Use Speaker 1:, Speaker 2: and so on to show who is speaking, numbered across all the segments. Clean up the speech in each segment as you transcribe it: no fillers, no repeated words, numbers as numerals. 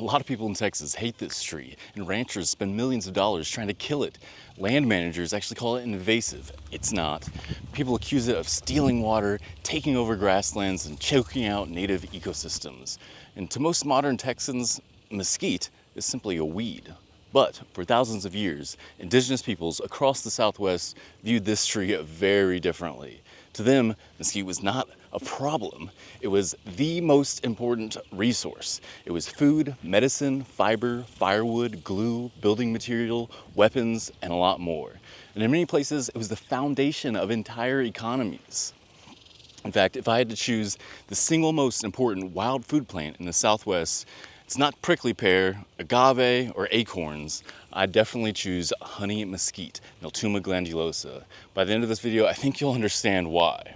Speaker 1: lot of people in Texas hate this tree, and ranchers spend millions of dollars trying to kill it. Land managers actually call it invasive. It's not. People accuse it of stealing water, taking over grasslands, and choking out native ecosystems. And to most modern Texans, mesquite is simply a weed. But for thousands of years, indigenous peoples across the Southwest viewed this tree very differently. To them, mesquite was not a problem. It was the most important resource. It was food, medicine, fiber, firewood, glue, building material, weapons, and a lot more. And in many places, it was the foundation of entire economies. In fact, if I had to choose the single most important wild food plant in the Southwest, it's not prickly pear, agave, or acorns. I'd definitely choose honey mesquite, Neltuma glandulosa. By the end of this video, I think you'll understand why.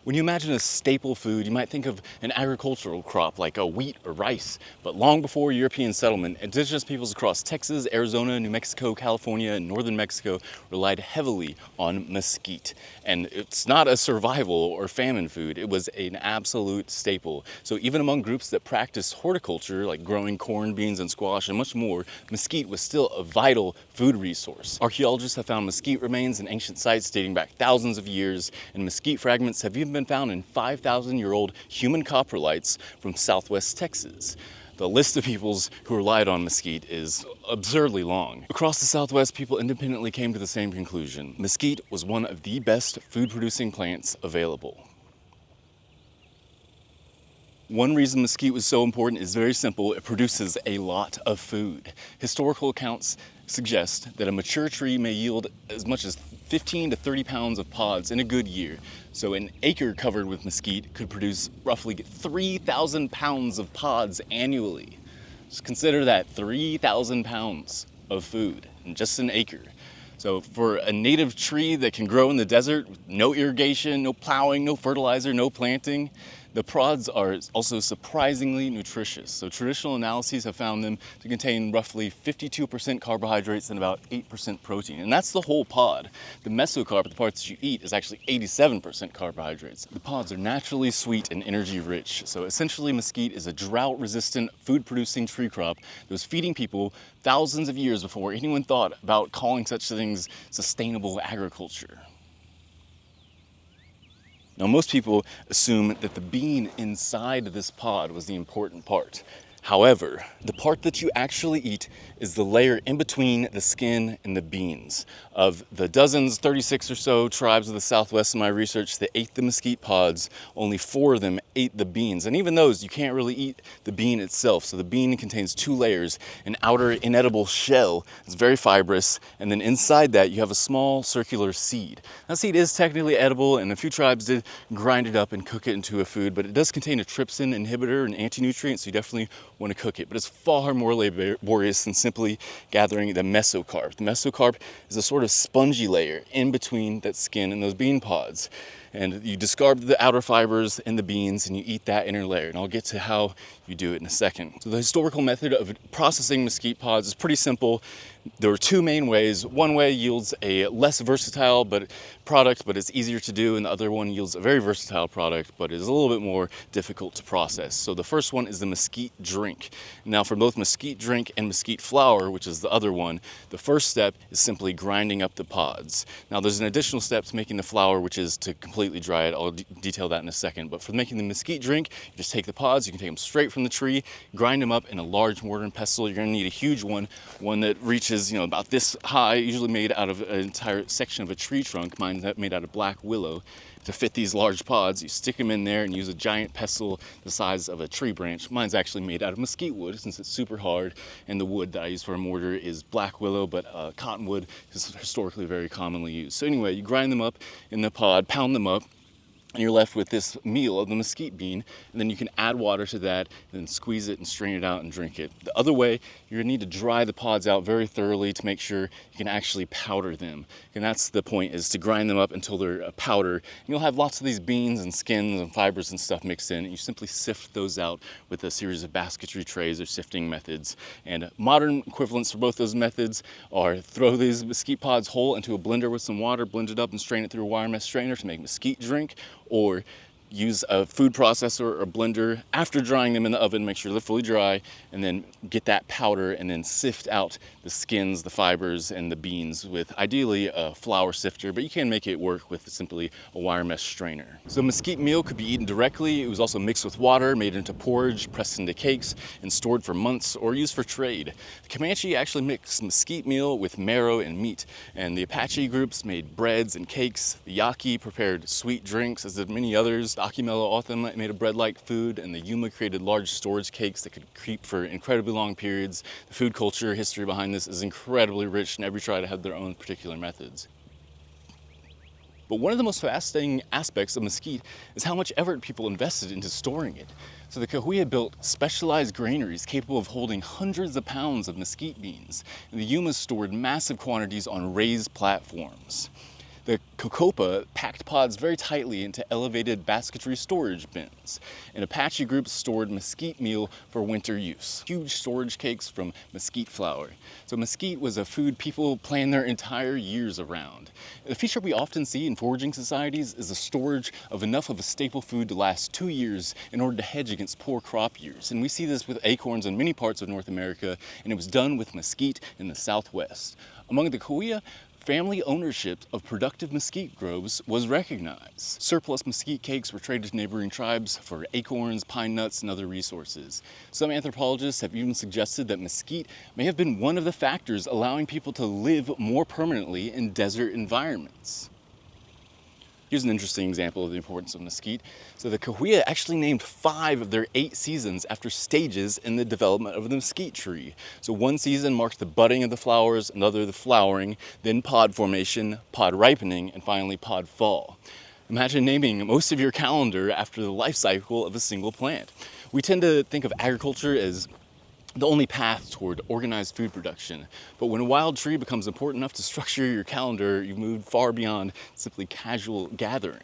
Speaker 1: When you imagine a staple food, you might think of an agricultural crop like a wheat or rice. But long before European settlement, indigenous peoples across Texas, Arizona, New Mexico, California, and northern Mexico relied heavily on mesquite. And it's not a survival or famine food, it was an absolute staple. So even among groups that practiced horticulture, like growing corn, beans, and squash, and much more, mesquite was still a vital food resource. Archaeologists have found mesquite remains in ancient sites dating back thousands of years, and mesquite fragments have even been found in 5,000-year-old human coprolites from southwest Texas. The list of peoples who relied on mesquite is absurdly long. Across the Southwest, people independently came to the same conclusion. Mesquite was one of the best food-producing plants available. One reason mesquite was so important is very simple. It produces a lot of food. Historical accounts suggest that a mature tree may yield as much as 15 to 30 pounds of pods in a good year. So an acre covered with mesquite could produce roughly 3,000 pounds of pods annually. Just consider that, 3,000 pounds of food in just an acre. So for a native tree that can grow in the desert with no irrigation, no plowing, no fertilizer, no planting, the pods are also surprisingly nutritious. So traditional analyses have found them to contain roughly 52% carbohydrates and about 8% protein. And that's the whole pod. The mesocarp, the parts that you eat, is actually 87% carbohydrates. The pods are naturally sweet and energy rich. So essentially mesquite is a drought-resistant, food-producing tree crop that was feeding people thousands of years before anyone thought about calling such things sustainable agriculture. Now, most people assume that the bean inside this pod was the important part. However, the part that you actually eat is the layer in between the skin and the beans. Of the dozens, 36 or so tribes of the Southwest in my research that ate the mesquite pods, only 4 of them ate the beans. And even those, you can't really eat the bean itself. So the bean contains 2 layers, an outer inedible shell, it's very fibrous, and then inside that you have a small circular seed. That seed is technically edible, and a few tribes did grind it up and cook it into a food, but it does contain a trypsin inhibitor and anti-nutrient, so you definitely want to cook it. But it's far more laborious than simply gathering the mesocarp. The mesocarp is a sort of spongy layer in between that skin and those bean pods. And you discard the outer fibers in the beans and you eat that inner layer. And I'll get to how you do it in a second. So the historical method of processing mesquite pods is pretty simple. There are 2 main ways. One way yields a less versatile product, but it's easier to do, and the other one yields a very versatile product, but is a little bit more difficult to process. So the first one is the mesquite drink. Now for both mesquite drink and mesquite flour, which is the other one, the first step is simply grinding up the pods. Now there's an additional step to making the flour, which is to completely dry it. I'll detail that in a second. But for making the mesquite drink, you just take the pods, you can take them straight from the tree, grind them up in a large mortar and pestle. You're gonna need a huge one that reaches about this high, usually made out of an entire section of a tree trunk. Mine's made out of black willow. To fit these large pods, you stick them in there and use a giant pestle the size of a tree branch. Mine's actually made out of mesquite wood since it's super hard, and the wood that I use for a mortar is black willow, but cottonwood is historically very commonly used. So anyway, you grind them up in the pod, pound them up, and you're left with this meal of the mesquite bean, and then you can add water to that, and then squeeze it and strain it out and drink it. The other way, you're gonna need to dry the pods out very thoroughly to make sure you can actually powder them. And that's the point, is to grind them up until they're a powder. And you'll have lots of these beans and skins and fibers and stuff mixed in, and you simply sift those out with a series of basketry trays or sifting methods. And modern equivalents for both those methods are throw these mesquite pods whole into a blender with some water, blend it up and strain it through a wire mesh strainer to make mesquite drink, or use a food processor or blender after drying them in the oven, make sure they're fully dry, and then get that powder and then sift out the skins, the fibers, and the beans with ideally a flour sifter, but you can make it work with simply a wire mesh strainer. So mesquite meal could be eaten directly. It was also mixed with water, made into porridge, pressed into cakes, and stored for months or used for trade. The Comanche actually mixed mesquite meal with marrow and meat, and the Apache groups made breads and cakes. The Yaqui prepared sweet drinks, as did many others. Akimelo often made a bread-like food, and the Yuma created large storage cakes that could keep for incredibly long periods. The food culture history behind this is incredibly rich, and every tribe had their own particular methods. But one of the most fascinating aspects of mesquite is how much effort people invested into storing it. So the Cahuilla built specialized granaries capable of holding hundreds of pounds of mesquite beans, and the Yumas stored massive quantities on raised platforms. The Cocopa packed pods very tightly into elevated basketry storage bins, and Apache groups stored mesquite meal for winter use. Huge storage cakes from mesquite flour. So mesquite was a food people planned their entire years around. The feature we often see in foraging societies is the storage of enough of a staple food to last 2 years in order to hedge against poor crop years. And we see this with acorns in many parts of North America, and it was done with mesquite in the Southwest. Among the Cahuilla, family ownership of productive mesquite groves was recognized. Surplus mesquite cakes were traded to neighboring tribes for acorns, pine nuts, and other resources. Some anthropologists have even suggested that mesquite may have been one of the factors allowing people to live more permanently in desert environments. Here's an interesting example of the importance of mesquite. So the Cahuilla actually named 5 of their 8 seasons after stages in the development of the mesquite tree. So one season marked the budding of the flowers, another the flowering, then pod formation, pod ripening, and finally pod fall. Imagine naming most of your calendar after the life cycle of a single plant. We tend to think of agriculture as the only path toward organized food production. But when a wild tree becomes important enough to structure your calendar, you've moved far beyond simply casual gathering.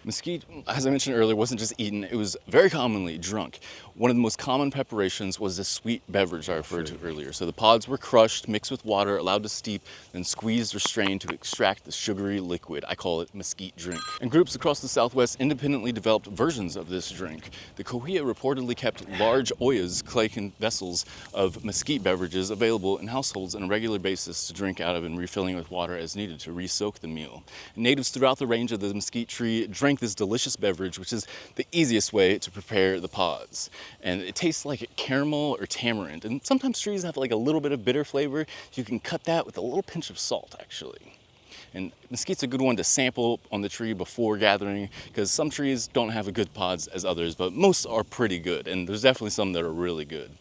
Speaker 1: Mesquite, as I mentioned earlier, wasn't just eaten, it was very commonly drunk. One of the most common preparations was the sweet beverage I referred to earlier. So the pods were crushed, mixed with water, allowed to steep, then squeezed or strained to extract the sugary liquid. I call it mesquite drink. And groups across the Southwest independently developed versions of this drink. The Cahuilla reportedly kept large ollas, clay vessels of mesquite beverages available in households on a regular basis to drink out of and refilling with water as needed to re-soak the meal. Natives throughout the range of the mesquite tree drank this delicious beverage, which is the easiest way to prepare the pods. And it tastes like caramel or tamarind. And sometimes trees have like a little bit of bitter flavor. You can cut that with a little pinch of salt, actually. And mesquite's a good one to sample on the tree before gathering, because some trees don't have as good pods as others, but most are pretty good. And there's definitely some that are really good.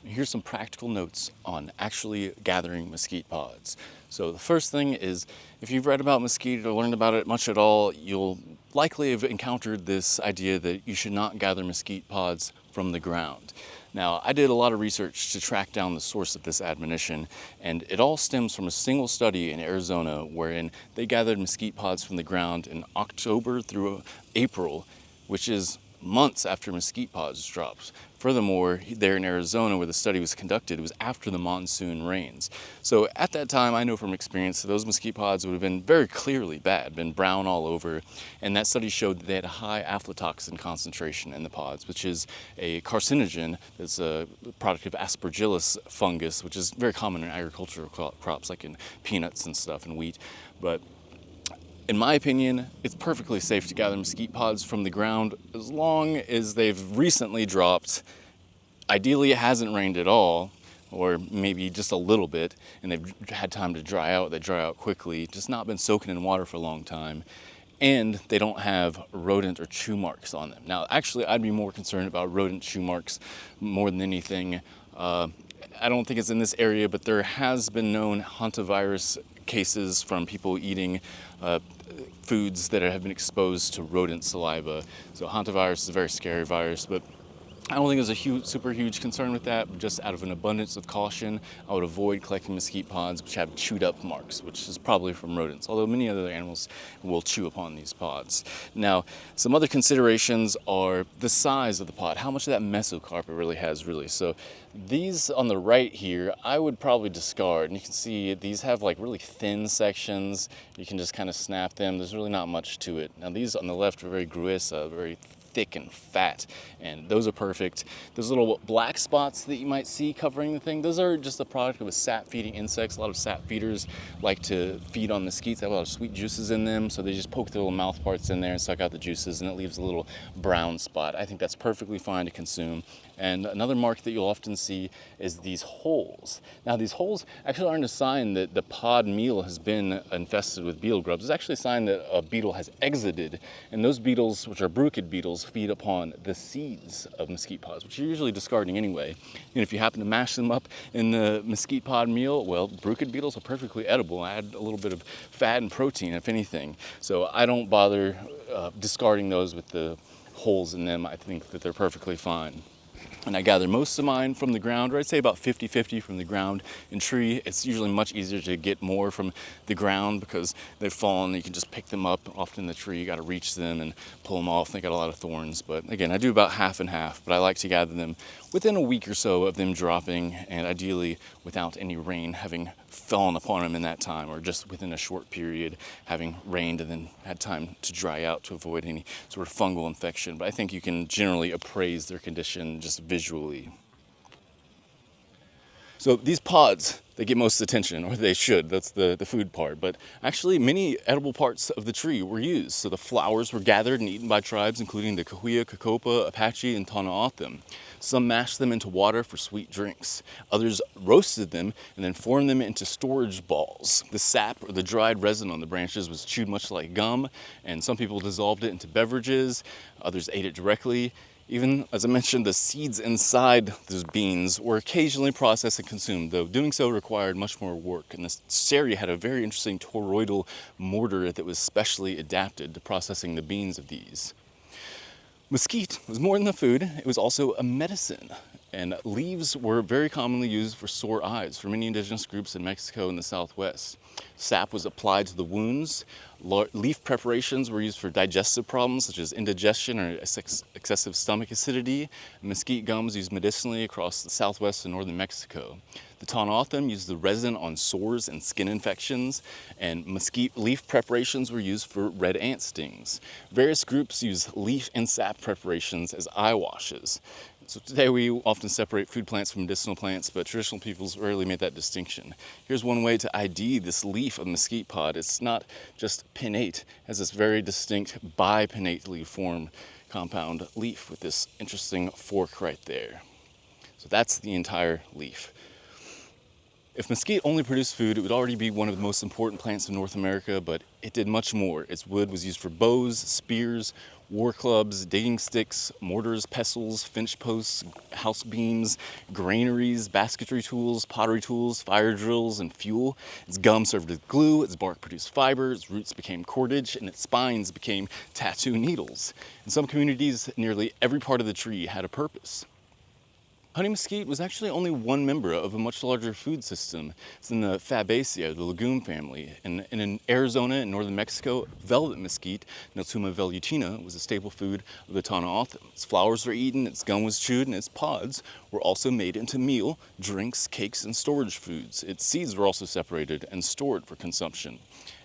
Speaker 1: Here's some practical notes on actually gathering mesquite pods. So the first thing is, if you've read about mesquite or learned about it much at all, you'll likely have encountered this idea that you should not gather mesquite pods from the ground. Now, I did a lot of research to track down the source of this admonition, and it all stems from a single study in Arizona wherein they gathered mesquite pods from the ground in October through April, which is months after mesquite pods dropped. Furthermore, there in Arizona where the study was conducted, it was after the monsoon rains. So at that time, I know from experience, those mesquite pods would have been very clearly bad, been brown all over, and that study showed that they had a high aflatoxin concentration in the pods, which is a carcinogen that's a product of aspergillus fungus, which is very common in agricultural crops like in peanuts and stuff and wheat. But in my opinion, it's perfectly safe to gather mesquite pods from the ground as long as they've recently dropped. Ideally, it hasn't rained at all, or maybe just a little bit, and they've had time to dry out. They dry out quickly, just not been soaking in water for a long time, and they don't have rodent or chew marks on them. Now, actually, I'd be more concerned about rodent chew marks more than anything. I don't think it's in this area, but there has been known hantavirus cases from people eating foods that have been exposed to rodent saliva. So hantavirus is a very scary virus, but I don't think there's a super huge concern with that, but just out of an abundance of caution, I would avoid collecting mesquite pods which have chewed up marks, which is probably from rodents, although many other animals will chew upon these pods. Now, some other considerations are the size of the pod, how much of that mesocarp it really has really. So these on the right here, I would probably discard. And you can see these have like really thin sections. You can just kind of snap them. There's really not much to it. Now these on the left are very gruesa, very thick and fat, and those are perfect. Those little black spots that you might see covering the thing, those are just a product of a sap feeding insects. A lot of sap feeders like to feed on mesquites. They have a lot of sweet juices in them, so they just poke their little mouth parts in there and suck out the juices, and it leaves a little brown spot. I think that's perfectly fine to consume. And another mark that you'll often see is these holes. Now these holes actually aren't a sign that the pod meal has been infested with beetle grubs. It's actually a sign that a beetle has exited, and those beetles, which are bruchid beetles, feed upon the seeds of mesquite pods, which you're usually discarding anyway. And if you happen to mash them up in the mesquite pod meal, well, bruchid beetles are perfectly edible. Add a little bit of fat and protein, if anything. So I don't bother discarding those with the holes in them. I think that they're perfectly fine. And I gather most of mine from the ground, or I'd say about 50-50 from the ground and tree. It's usually much easier to get more from the ground because they've fallen. You can just pick them up. Often in the tree, you got to reach them and pull them off. They got a lot of thorns. But again, I do about half and half, but I like to gather them within a week or so of them dropping, and ideally without any rain having fallen upon them in that time, or just within a short period having rained and then had time to dry out to avoid any sort of fungal infection. But I think you can generally appraise their condition just visually. So these pods, they get most attention, or they should. That's the food part. But actually, many edible parts of the tree were used. So the flowers were gathered and eaten by tribes, including the Cahuilla, Cacopa, Apache, and Tonaotham. Some mashed them into water for sweet drinks. Others roasted them and then formed them into storage balls. The sap, or the dried resin on the branches, was chewed much like gum, and some people dissolved it into beverages. Others ate it directly. Even, as I mentioned, the seeds inside those beans were occasionally processed and consumed, though doing so required much more work. And this area had a very interesting toroidal mortar that was specially adapted to processing the beans of these. Mesquite was more than a food, it was also a medicine. And leaves were very commonly used for sore eyes for many indigenous groups in Mexico and the Southwest. Sap was applied to the wounds. Leaf preparations were used for digestive problems such as indigestion or excessive stomach acidity. Mesquite gums used medicinally across the Southwest and northern Mexico. The Tonaotham used the resin on sores and skin infections, and mesquite leaf preparations were used for red ant stings. Various groups use leaf and sap preparations as eye washes. So today we often separate food plants from medicinal plants, but traditional peoples rarely made that distinction. Here's one way to ID this leaf of mesquite pod. It's not just pinnate, it has this very distinct bipinnately formed compound leaf with this interesting fork right there. So that's the entire leaf. If mesquite only produced food, it would already be one of the most important plants in North America, but it did much more. Its wood was used for bows, spears, war clubs, digging sticks, mortars, pestles, finch posts, house beams, granaries, basketry tools, pottery tools, fire drills, and fuel. Its gum served as glue, its bark produced fiber, its roots became cordage, and its spines became tattoo needles. In some communities, nearly every part of the tree had a purpose. Honey mesquite was actually only one member of a much larger food system. It's in the Fabaceae, the legume family. And in Arizona and northern Mexico, velvet mesquite, Neltuma velutina, was a staple food of the Tonaotham. Its flowers were eaten, its gum was chewed, and its pods were also made into meal, drinks, cakes, and storage foods. Its seeds were also separated and stored for consumption.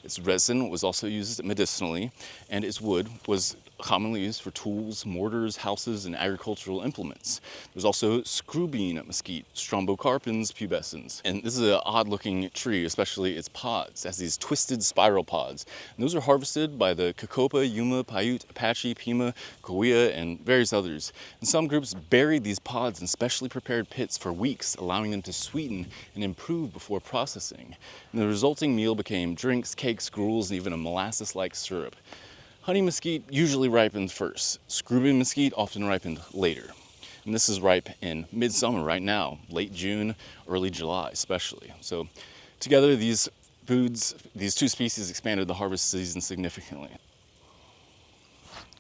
Speaker 1: Its resin was also used medicinally, and its wood was commonly used for tools, mortars, houses, and agricultural implements. There's also screwbean mesquite, Strombocarpens pubescens. And this is an odd looking tree, especially its pods. It has these twisted spiral pods. And those are harvested by the Cacopa, Yuma, Paiute, Apache, Pima, Cahuilla, and various others. And some groups buried these pods in specially prepared pits for weeks, allowing them to sweeten and improve before processing. And the resulting meal became drinks, cakes, gruels, and even a molasses-like syrup. Honey mesquite usually ripened first. Screwbean mesquite often ripened later. And this is ripe in midsummer right now, late June, early July especially. So together these foods, these two species expanded the harvest season significantly.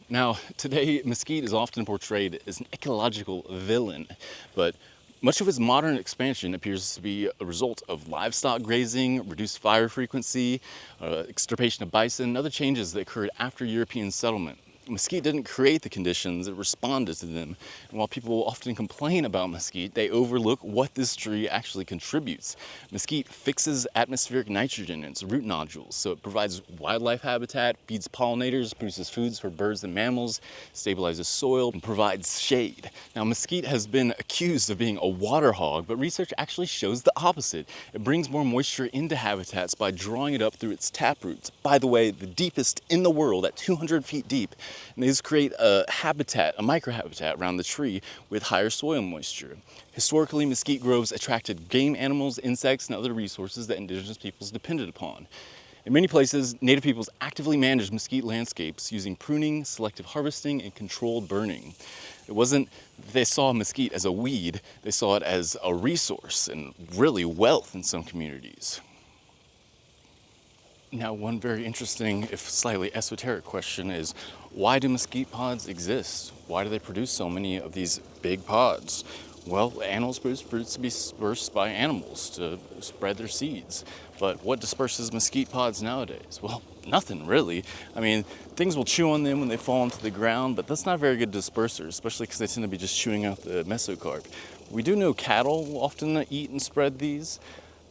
Speaker 1: Now, today, mesquite is often portrayed as an ecological villain, but much of its modern expansion appears to be a result of livestock grazing, reduced fire frequency, extirpation of bison, and other changes that occurred after European settlement. Mesquite didn't create the conditions, it responded to them. And while people often complain about mesquite, they overlook what this tree actually contributes. Mesquite fixes atmospheric nitrogen in its root nodules, so it provides wildlife habitat, feeds pollinators, produces foods for birds and mammals, stabilizes soil, and provides shade. Now, mesquite has been accused of being a water hog, but research actually shows the opposite. It brings more moisture into habitats by drawing it up through its taproots. By the way, the deepest in the world at 200 feet deep. And these create a habitat, a microhabitat around the tree with higher soil moisture. Historically, mesquite groves attracted game animals, insects, and other resources that indigenous peoples depended upon. In many places, native peoples actively managed mesquite landscapes using pruning, selective harvesting, and controlled burning. It wasn't that they saw mesquite as a weed, they saw it as a resource and really wealth in some communities. Now, one very interesting, if slightly esoteric question is, why do mesquite pods exist? Why do they produce so many of these big pods? Well, animals produce fruits to be dispersed by animals to spread their seeds. But what disperses mesquite pods nowadays? Well, nothing really. I mean, things will chew on them when they fall into the ground, but that's not a very good disperser, especially because they tend to be just chewing out the mesocarp. We do know cattle will often eat and spread these,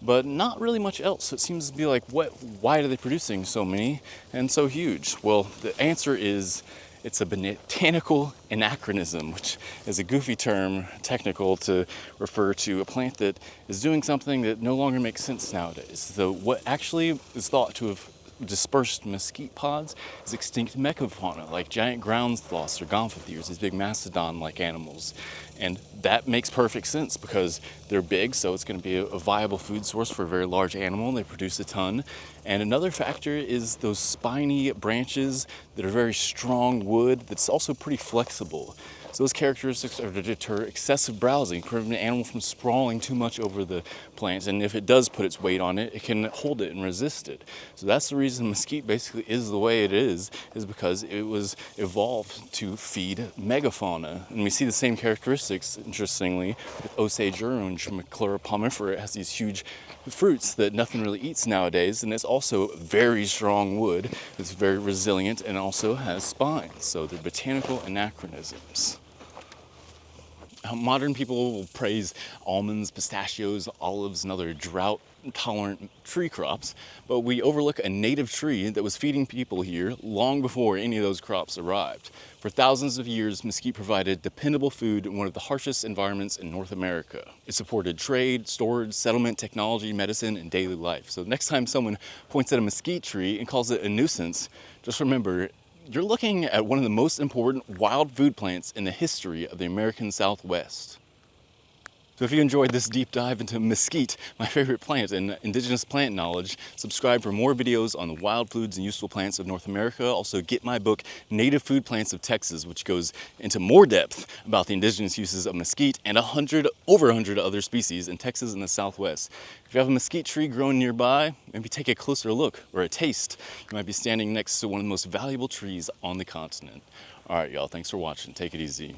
Speaker 1: but not really much else. So it seems to be like, why are they producing so many and so huge? Well, the answer is it's a botanical anachronism, which is a goofy term, technical, to refer to a plant that is doing something that no longer makes sense nowadays. So what actually is thought to have dispersed mesquite pods is extinct megafauna like giant ground sloths or gomphotheres, these big mastodon-like animals. And that makes perfect sense because they're big, so it's going to be a viable food source for a very large animal. They produce a ton. And another factor is those spiny branches that are very strong wood that's also pretty flexible. So those characteristics are to deter excessive browsing, prevent an animal from sprawling too much over the plants. And if it does put its weight on it, it can hold it and resist it. So that's the reason mesquite basically is the way it is because it was evolved to feed megafauna. And we see the same characteristics, interestingly, with Osage orange, Maclura palmifera. It has these huge fruits that nothing really eats nowadays, and it's also very strong wood. It's very resilient and also has spines. So they're botanical anachronisms. Modern people will praise almonds, pistachios, olives, and other drought-tolerant tree crops, but we overlook a native tree that was feeding people here long before any of those crops arrived. For thousands of years, mesquite provided dependable food in one of the harshest environments in North America. It supported trade, storage, settlement, technology, medicine, and daily life. So next time someone points at a mesquite tree and calls it a nuisance, just remember, you're looking at one of the most important wild food plants in the history of the American Southwest. So if you enjoyed this deep dive into mesquite, my favorite plant, and indigenous plant knowledge, subscribe for more videos on the wild foods and useful plants of North America. Also get my book, Native Food Plants of Texas, which goes into more depth about the indigenous uses of mesquite and over 100 other species in Texas and the Southwest. If you have a mesquite tree growing nearby, maybe take a closer look or a taste. You might be standing next to one of the most valuable trees on the continent. All right, y'all, thanks for watching. Take it easy.